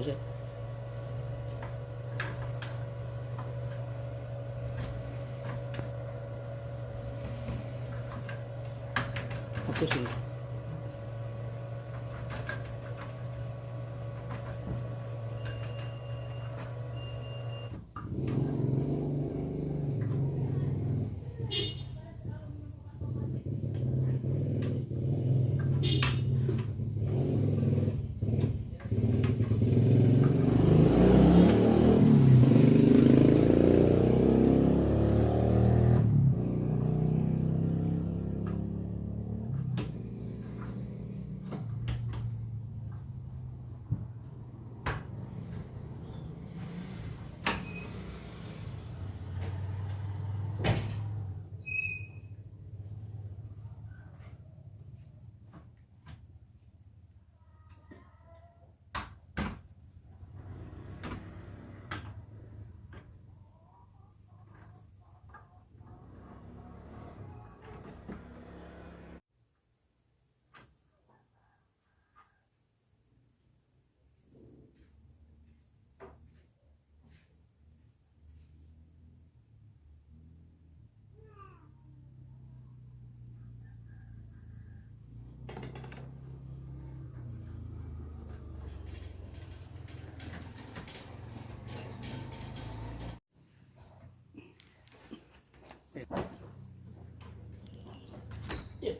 bos ya. Apa sih? Ya.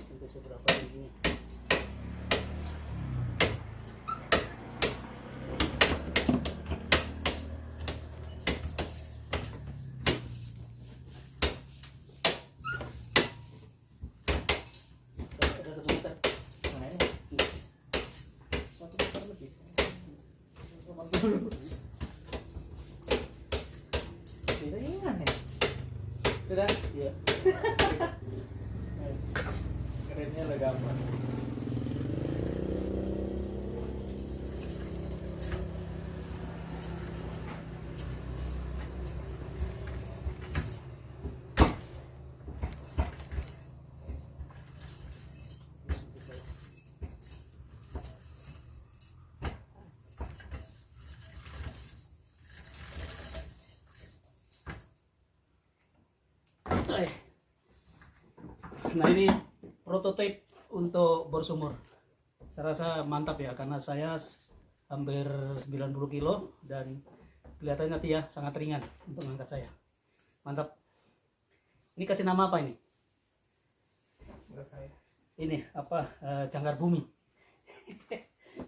Sampai seberapa tingginya? Ada 1 meter. Nah ini 1 meter lebih. 80. Kita ingat ya. Sudah? Iya. Kerennya udah gampang. Nah ini prototipe untuk bor sumur. Saya rasa mantap ya karena saya hampir 90 kilo dan kelihatannya dia sangat ringan untuk mengangkat saya. Mantap. Ini kasih nama apa ini? Ini apa? Jangkar bumi.